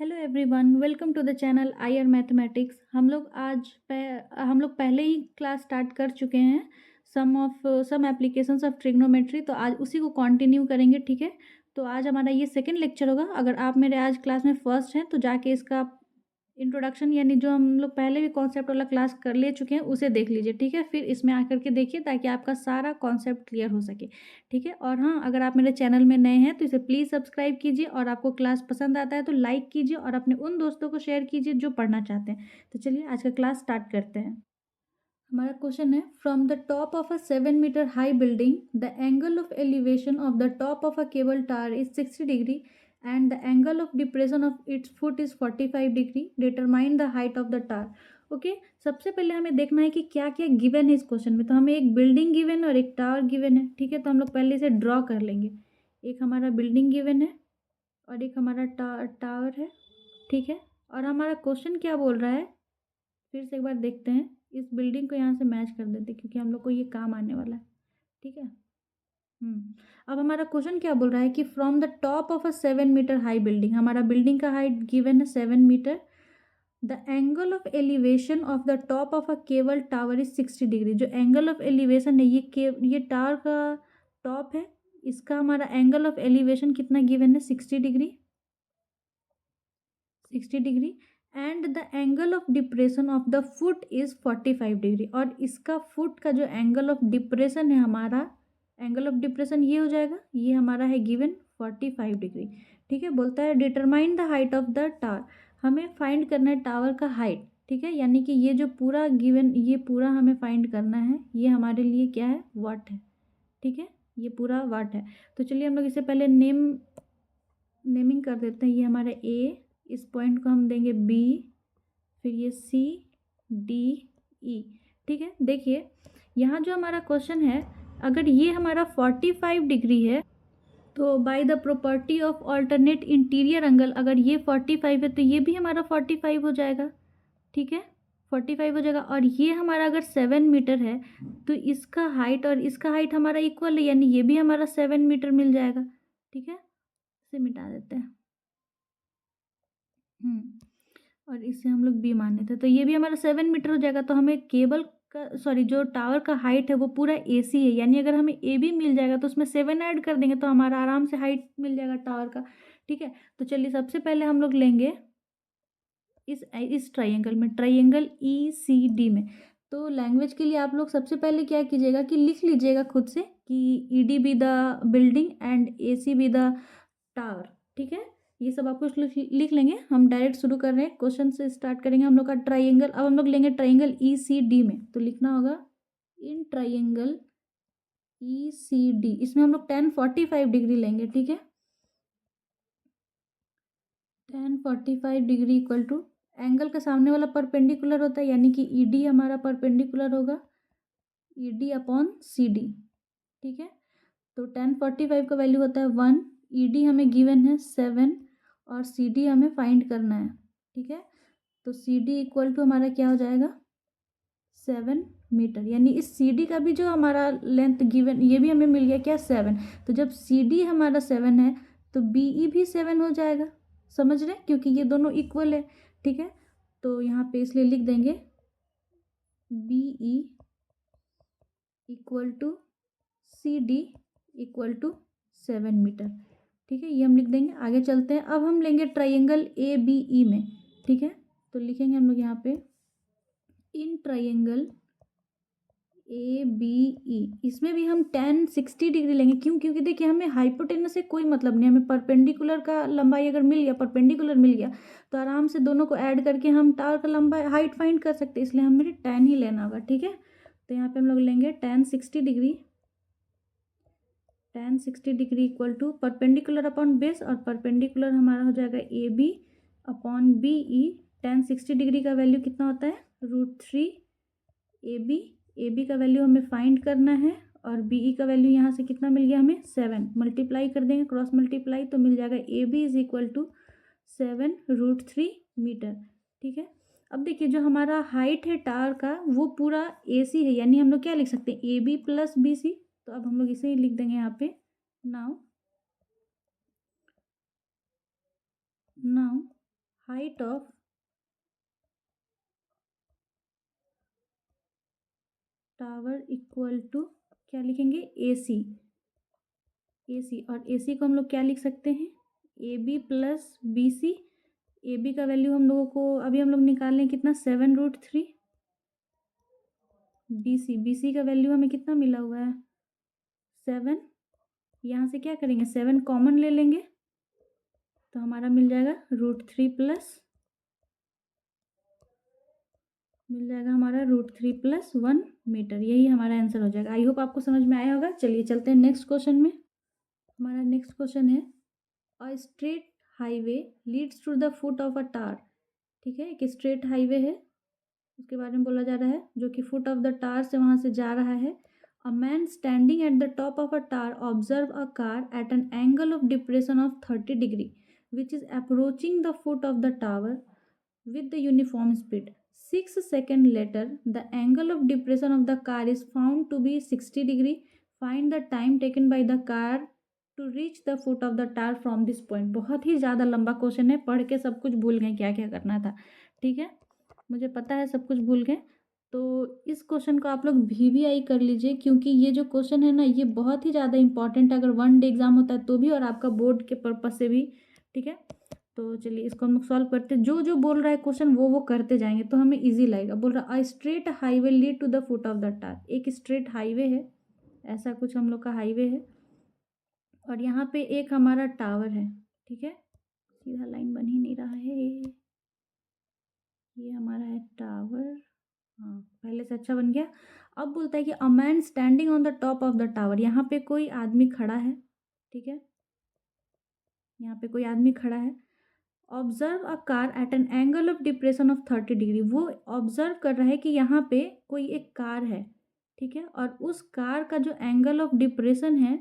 Hello everyone, welcome to the channel IR mathematics. हम लोग पहले ही क्लास स्टार्ट कर चुके हैं सम एप्लीकेशंस ऑफ ट्रिग्नोमेट्री। तो आज उसी को कंटिन्यू करेंगे, ठीक है। तो आज हमारा ये सेकंड लेक्चर होगा। अगर आप मेरे आज क्लास में फर्स्ट हैं तो जाके इसका इंट्रोडक्शन यानी जो हम लोग पहले भी कॉन्सेप्ट वाला क्लास कर ले चुके हैं उसे देख लीजिए, ठीक है। फिर इसमें आकर के देखिए ताकि आपका सारा कॉन्सेप्ट क्लियर हो सके, ठीक है। और हाँ, अगर आप मेरे चैनल में नए हैं तो इसे प्लीज़ सब्सक्राइब कीजिए, और आपको क्लास पसंद आता है तो लाइक कीजिए और अपने उन दोस्तों को शेयर कीजिए जो पढ़ना चाहते हैं। तो चलिए आज का क्लास स्टार्ट करते हैं। हमारा क्वेश्चन है, from the top of a 7 metre high building the angle of elevation of the top of a cable tower is 60 degree and the angle of depression of its foot is 45 degree. Determine the height of the tower. Okay, सबसे पहले हमें देखना है कि क्या क्या given है इस क्वेश्चन में। तो हमें एक बिल्डिंग गिवन है और एक टावर गिवन है, ठीक है। तो हम लोग पहले इसे ड्रॉ कर लेंगे। एक हमारा बिल्डिंग गिवन है और एक हमारा टावर है, ठीक है। और हमारा क्वेश्चन क्या बोल रहा है, फिर से एक बार देखते हैं। इस बिल्डिंग को यहाँ से मैच कर देते क्योंकि हम लोग को ये काम आने वाला है, ठीक है। अब हमारा क्वेश्चन क्या बोल रहा है कि from the top of a 7 metre high building, हमारा बिल्डिंग का हाइट गिवन है 7 metre. The angle of elevation of the top of a cable tower is 60 degree. जो एंगल ऑफ एलिवेशन है, ये टावर का टॉप है, इसका हमारा एंगल ऑफ एलिवेशन कितना गिवन है, 60 degree. 60 degree and the angle of depression of the foot is 45 degree. और इसका फुट का जो एंगल ऑफ डिप्रेशन है, हमारा एंगल ऑफ डिप्रेशन ये हो जाएगा, ये हमारा है गिवन 45 डिग्री, ठीक है। बोलता है determine the height of the tower. हमें फाइंड करना है टावर का हाइट, ठीक है। यानी कि ये जो पूरा गिवन, ये पूरा हमें फाइंड करना है। ये हमारे लिए क्या है, वाट है, ठीक है। ये पूरा वाट है। तो चलिए हम लोग इसे पहले नेमिंग कर देते हैं। ये हमारा ए, इस पॉइंट को हम देंगे बी, फिर ये सी, डी, ई, ठीक है। देखिए यहाँ जो हमारा क्वेश्चन है, अगर ये हमारा 45 डिग्री है तो by the property of alternate interior angle, अगर ये 45 है तो ये भी हमारा 45 हो जाएगा, ठीक है। 45 हो जाएगा। और ये हमारा अगर 7 मीटर है तो इसका हाइट और इसका हाइट हमारा इक्वल है, यानी ये भी हमारा 7 मीटर मिल जाएगा, ठीक है। इसे मिटा देते हैं। और इसे हम लोग बी मान लेते हैं। तो ये भी हमारा 7 मीटर हो जाएगा। तो हमें केबल का, सॉरी, जो टावर का हाइट है वो पूरा ए सी है, यानी अगर हमें ए बी मिल जाएगा तो उसमें 7 ऐड कर देंगे तो हमारा आराम से हाइट मिल जाएगा टावर का, ठीक है। तो चलिए सबसे पहले हम लोग लेंगे इस ट्राइंगल में, ट्राइंगल ई सी डी में। तो लैंग्वेज के लिए आप लोग सबसे पहले क्या कीजिएगा कि लिख लीजिएगा खुद से कि E D be the building and A C be the tower, ठीक है। ये सब आपको लिख लेंगे। हम डायरेक्ट शुरू कर रहे हैं, क्वेश्चन से स्टार्ट करेंगे हम लोग का ट्राइंगल। अब हम लोग लेंगे ट्राइंगल ई सी डी में। तो लिखना होगा in triangle E C D, इसमें हम लोग 1045 डिग्री लेंगे, ठीक है। 1045 डिग्री इक्वल टू एंगल का सामने वाला परपेंडिकुलर होता है, यानी कि ई डी हमारा परपेंडिकुलर होगा E D upon C D, ठीक है। तो 1045 का वैल्यू होता है 1, ई डी हमें गिवन है 7 और सी डी हमें फाइंड करना है, ठीक है। तो सी डी इक्वल टू हमारा क्या हो जाएगा, 7 मीटर। यानी इस सी डी का भी जो हमारा लेंथ गिवन, ये भी हमें मिल गया क्या, 7। तो जब सी डी हमारा 7 है तो बी ई भी 7 हो जाएगा, समझ रहे हैं, क्योंकि ये दोनों इक्वल है, ठीक है। तो यहाँ पे इसलिए लिख देंगे B E equal to C D equal to 7 metre, ठीक है। ये हम लिख देंगे। आगे चलते हैं। अब हम लेंगे ट्राइंगल ए बी ई में, ठीक है। तो लिखेंगे हम लोग यहाँ पे in triangle A B E, इसमें भी हम 1060 डिग्री लेंगे। क्यों, क्योंकि देखिए हमें हाइपोटेनस से कोई मतलब नहीं, हमें परपेंडिकुलर का लंबाई अगर मिल गया, परपेंडिकुलर मिल गया तो आराम से दोनों को ऐड करके हम टावर का लंबाई हाइट फाइंड कर सकते हैं। इसलिए हमें 10 ही लेना होगा, ठीक है। तो यहाँ पे हम लोग लेंगे 1060 degree. 1060 degree equal to perpendicular upon base, और परपेंडिकुलर हमारा हो जाएगा A B upon B E. 1060 degree का वैल्यू कितना होता है, √3 ए बी का वैल्यू हमें फाइंड करना है, और बी ई का वैल्यू यहाँ से कितना मिल गया हमें, 7। मल्टीप्लाई कर देंगे, क्रॉस मल्टीप्लाई, तो मिल जाएगा A B is equal to 7√3 metre, ठीक है। अब देखिए जो हमारा हाइट है टावर का वो पूरा ए सी है, यानी हम लोग क्या लिख सकते हैं, A B plus B C. तो अब हम लोग इसे ही लिख देंगे यहाँ पे, now height of tower equal to क्या लिखेंगे, AC। AC और AC को हम लोग क्या लिख सकते हैं, AB प्लस BC। AB का वैल्यू हम लोगों को अभी हम लोग निकाल लें कितना, 7√3। BC का वैल्यू हमें कितना मिला हुआ है, 7। यहाँ से क्या करेंगे, 7 कॉमन ले लेंगे तो हमारा मिल जाएगा √3 प्लस, मिल जाएगा हमारा √3 प्लस 1 मीटर। यही हमारा आंसर हो जाएगा। आई होप आपको समझ में आया होगा। चलिए चलते हैं नेक्स्ट क्वेश्चन में। हमारा नेक्स्ट क्वेश्चन है, a straight highway leads to the foot of a tower. ठीक है, एक स्ट्रेट हाईवे है, उसके बारे में बोला जा रहा है, जो कि फुट ऑफ द टावर से वहाँ से जा रहा है। A man standing at the top of a tower observe a car eight an angle of depression of 30 degree which is approaching the foot of the tower with the uniform speed. 6 seconds later, the angle of depression of the car is found to be 60 degree. Find the time taken by the car to reach the foot of the tower from this point. बहुत ही ज़्यादा लंबा question है, पढ़ के सब कुछ भूल गए क्या क्या करना था। ठीक है, मुझे पता है सब कुछ भूल गए। तो इस क्वेश्चन को आप लोग VVI कर लीजिए, क्योंकि ये जो क्वेश्चन है ना, ये बहुत ही ज़्यादा इंपॉर्टेंट है। अगर 1 डे एग्जाम होता है तो भी, और आपका बोर्ड के पर्पज से भी। ठीक है, तो चलिए इसको हम लोग सॉल्व करते हैं। जो जो बोल रहा है क्वेश्चन वो करते जाएंगे तो हमें इजी लगेगा। बोल रहा है, a straight highway lead to the foot of the tower. एक स्ट्रेट हाईवे है, ऐसा कुछ हम लोग का हाईवे है, और यहाँ पे एक हमारा टावर है। ठीक है, सीधा लाइन बन ही नहीं रहा है, ये हमारा है टावर। हाँ, पहले से अच्छा बन गया। अब बोलता है कि a man standing on the top of the tower. यहाँ पे कोई आदमी खड़ा है। ठीक है, यहाँ पे कोई आदमी खड़ा है। Observe a car eight an angle of depression of 30 degree. वो ऑब्जर्व कर रहा है कि यहाँ पे कोई एक कार है। ठीक है, और उस कार का जो एंगल ऑफ डिप्रेशन है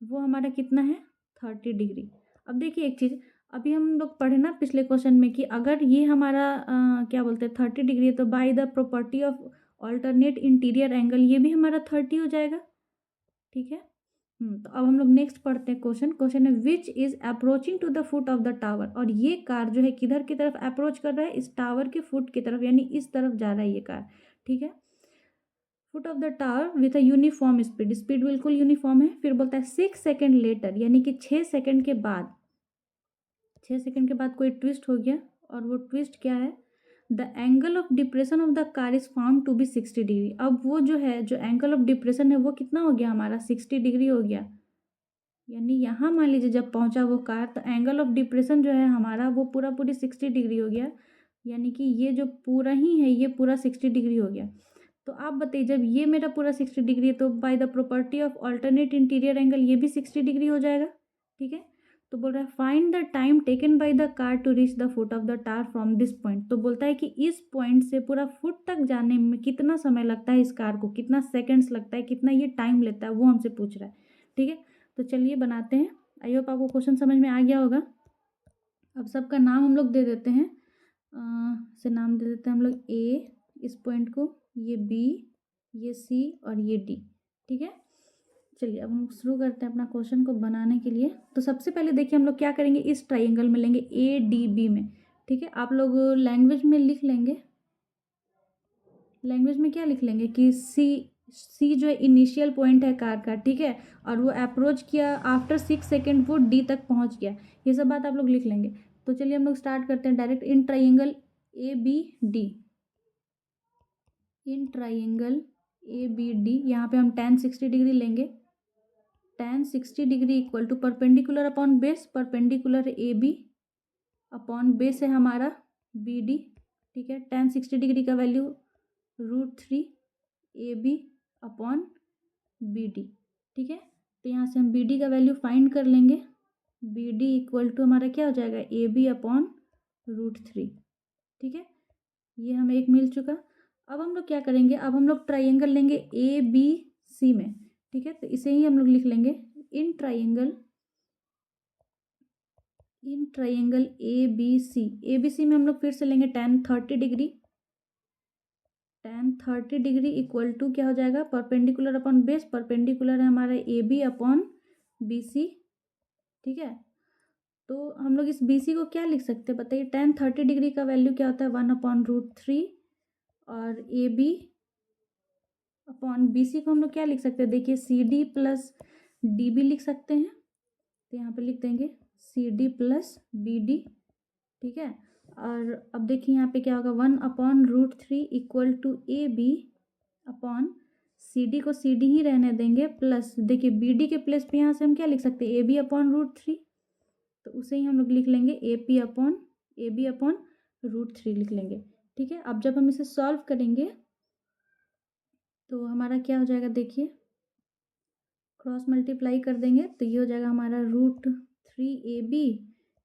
वो हमारा कितना है, 30 डिग्री। अब देखिए एक चीज़, अभी हम लोग पढ़े ना पिछले क्वेश्चन में कि अगर ये हमारा क्या बोलते हैं 30 डिग्री है, तो by the property of alternate interior angle ये भी हमारा 30 हो जाएगा। ठीक है, तो अब हम लोग नेक्स्ट पढ़ते हैं क्वेश्चन। क्वेश्चन है, which is approaching to the foot of the tower. और ये कार जो है किधर की तरफ अप्रोच कर रहा है, इस टावर के फुट की तरफ, यानी इस तरफ जा रहा है ये कार। ठीक है, foot of the tower with a uniform speed. Speed बिल्कुल यूनिफॉर्म है। फिर बोलता है 6 सेकेंड लेटर, यानी कि 6 सेकेंड के बाद, 6 सेकेंड के बाद कोई ट्विस्ट हो गया। और वो ट्विस्ट क्या है, the angle of depression of the car is found to be 60 degree. अब वो जो है, जो एंगल ऑफ डिप्रेशन है वो कितना हो गया हमारा, 60 डिग्री हो गया। यानी यहाँ मान लीजिए जब पहुँचा वो कार, तो एंगल ऑफ डिप्रेशन जो है हमारा वो पूरा पूरी 60 डिग्री हो गया। यानी कि ये जो पूरा ही है ये पूरा 60 डिग्री हो गया। तो आप बताइए, जब ये मेरा पूरा 60 डिग्री है तो by the property of alternate interior angle ये भी 60 डिग्री हो जाएगा। ठीक है, तो बोल रहा है find the time taken by the car to reach the foot of the tower from this point. तो बोलता है कि इस पॉइंट से पूरा फुट तक जाने में कितना समय लगता है इस कार को, कितना सेकेंड्स लगता है, कितना ये टाइम लेता है, वो हमसे पूछ रहा है। ठीक है, तो चलिए बनाते हैं। आई होप आपको क्वेश्चन समझ में आ गया होगा। अब सबका नाम हम लोग दे देते हैं, से नाम दे देते हैं हम लोग, ए इस पॉइंट को, ये बी, ये सी और ये डी। ठीक है, चलिए अब हम शुरू करते हैं अपना क्वेश्चन को बनाने के लिए। तो सबसे पहले देखिए हम लोग क्या करेंगे, इस ट्राइंगल में लेंगे ADB में। ठीक है, आप लोग लैंग्वेज में लिख लेंगे, लैंग्वेज में क्या लिख लेंगे कि सी जो इनिशियल पॉइंट है कार का। ठीक है, और वो अप्रोच किया आफ्टर 6 सेकेंड, वो डी तक पहुंच गया। ये सब बात आप लोग लिख लेंगे। तो चलिए हम लोग स्टार्ट करते हैं direct. In triangle ABD, in triangle ABD यहाँ पे हम tan 60 डिग्री लेंगे। tan 60 degree equal to perpendicular upon base, perpendicular AB upon base है हमारा BD। ठीक है, tan 60 डिग्री का वैल्यू √3 AB अपॉन BD। ठीक है, तो यहाँ से हम BD का वैल्यू फाइंड कर लेंगे। BD इक्वल टू हमारा क्या हो जाएगा, AB अपॉन √3। ठीक है, ये हमें एक मिल चुका। अब हम लोग क्या करेंगे, अब हम लोग ट्राइंगल लेंगे ABC में। ठीक है, तो इसे ही हम लोग लिख लेंगे, इन ट्राइंगल ABC में हम लोग फिर से लेंगे tan 30 degree. tan 30 degree equal to क्या हो जाएगा, परपेंडिकुलर अपॉन बेस, परपेंडिकुलर है हमारा AB अपॉन BC। ठीक है, तो हम लोग इस BC को क्या लिख सकते हैं बताइए। tan 30 डिग्री का वैल्यू क्या होता है 1/√3 और AB अपॉन BC को हम लोग क्या लिख सकते हैं देखिए CD प्लस DB लिख सकते हैं। तो यहाँ पे लिख देंगे CD प्लस BD, ठीक है। और अब देखिए यहाँ पे क्या होगा 1/√3 equal to AB upon CD को CD ही रहने देंगे प्लस देखिए BD के प्लेस पे यहाँ से हम क्या लिख सकते हैं AB/√3, तो उसे ही हम लोग लिख लेंगे AB/√3 लिख लेंगे, ठीक है। अब जब हम इसे सॉल्व करेंगे तो हमारा क्या हो जाएगा देखिए, क्रॉस मल्टीप्लाई कर देंगे तो ये हो जाएगा हमारा √3AB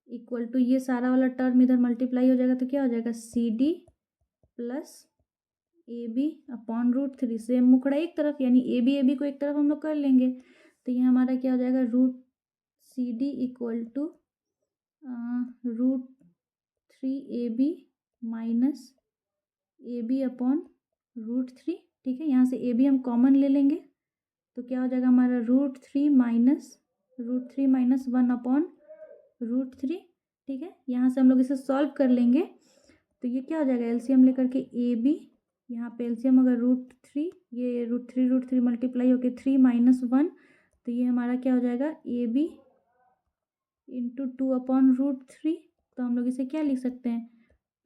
इक्वल टू ये सारा वाला टर्म इधर मल्टीप्लाई हो जाएगा तो क्या हो जाएगा CD प्लस AB/√3। सेम मुखड़ा एक तरफ यानी AB को एक तरफ हम लोग कर लेंगे तो ये हमारा क्या हो जाएगा √CD equal to √3AB minus AB/√3, ठीक है। यहाँ से AB हम कॉमन ले लेंगे तो क्या हो जाएगा हमारा √3 माइनस 1/√3, ठीक है। यहाँ से हम लोग इसे सॉल्व कर लेंगे तो ये क्या हो जाएगा एलसीएम लेकर के AB, यहाँ पे एलसीएम अगर √3 ये √3 मल्टीप्लाई होके 3 माइनस 1 तो ये हमारा क्या हो जाएगा AB इंटू 2/√3। तो हम लोग इसे क्या लिख सकते हैं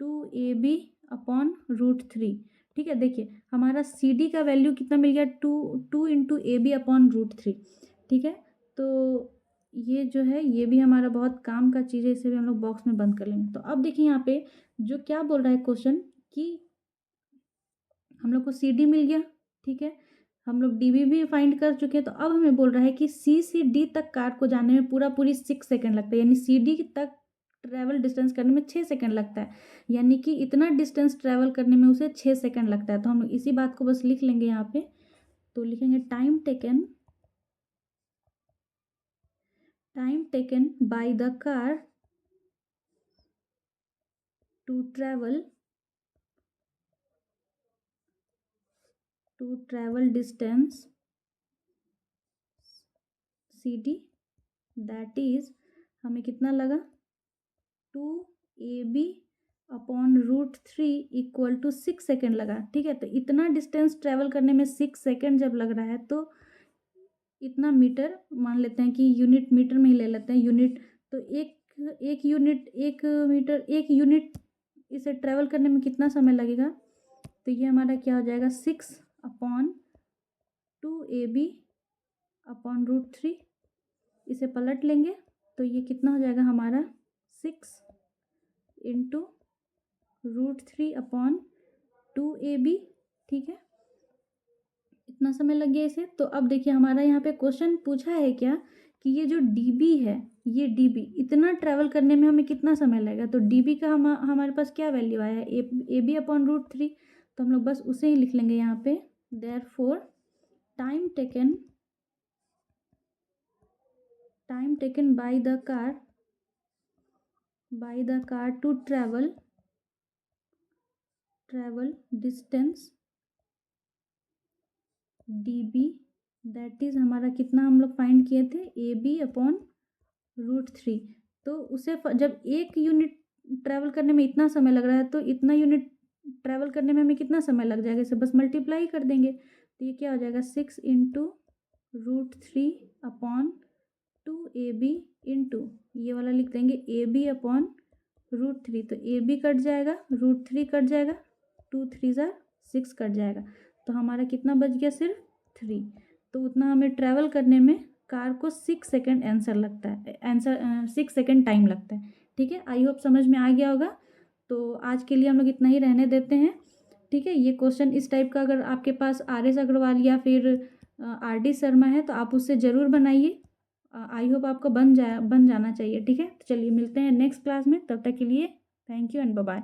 2AB/√3, ठीक है। देखिए हमारा CD का वैल्यू कितना मिल गया 2 इंटू AB/√3, ठीक है। तो ये जो है ये भी हमारा बहुत काम का चीज़ है, इसे भी हम लोग बॉक्स में बंद कर लेंगे। तो अब देखिए यहाँ पे जो क्या बोल रहा है क्वेश्चन कि हम लोग को CD मिल गया, ठीक है। हम लोग DB भी फाइंड कर चुके हैं। तो अब हमें बोल रहा है कि C से D तक कार को जाने में पूरी 6 सेकंड लगता है, यानी CD तक ट्रैवल डिस्टेंस करने में 6 सेकंड लगता है, यानी कि इतना डिस्टेंस ट्रैवल करने में उसे 6 सेकंड लगता है। तो हम लोग इसी बात को बस लिख लेंगे यहाँ पे। तो लिखेंगे time taken by the car to travel distance CD, that is हमें कितना लगा 2AB/√3 इक्वल टू 6 सेकेंड लगा, ठीक है। तो इतना डिस्टेंस ट्रैवल करने में 6 सेकेंड जब लग रहा है तो इतना मीटर मान लेते हैं कि यूनिट मीटर में ही ले लेते हैं यूनिट। तो एक यूनिट इसे ट्रैवल करने में कितना समय लगेगा, तो ये हमारा क्या हो जाएगा 6/2AB/√3। इसे पलट लेंगे तो ये कितना हो जाएगा हमारा 6 इंटू √3/2AB, ठीक है। इतना समय लग गया इसे। तो अब देखिए हमारा यहाँ पे क्वेश्चन पूछा है क्या कि ये जो DB है, ये DB इतना ट्रैवल करने में हमें कितना समय लगेगा। तो DB का हमारे पास क्या वैल्यू आया है AB/√3, तो हम लोग बस उसे ही लिख लेंगे यहाँ पे। Therefore time taken by the car to travel distance DB, that is हमारा कितना हम लोग फाइंड किए थे AB/√3। तो उसे जब एक यूनिट ट्रैवल करने में इतना समय लग रहा है तो इतना यूनिट ट्रैवल करने में हमें कितना समय लग जाएगा, इसे बस मल्टीप्लाई कर देंगे तो ये क्या हो जाएगा 6 इंटू √3/2AB इंटू ये वाला लिख देंगे AB/√3। तो AB कट जाएगा, √3 कट जाएगा, 2 3 6 कट जाएगा। तो हमारा कितना बच गया सिर्फ 3। तो उतना हमें ट्रैवल करने में कार को 6 सेकेंड लगता है 6 सेकेंड टाइम लगता है, ठीक है। आई होप समझ में आ गया होगा। तो आज के लिए हम लोग इतना ही रहने देते हैं, ठीक है। ये क्वेश्चन इस टाइप का अगर आपके पास RS अग्रवाल या फिर RD शर्मा है तो आप उससे ज़रूर बनाइए। आई होप आपको बन जाना चाहिए, ठीक है। तो चलिए मिलते हैं नेक्स्ट क्लास में, तब तक के लिए thank you and bye bye.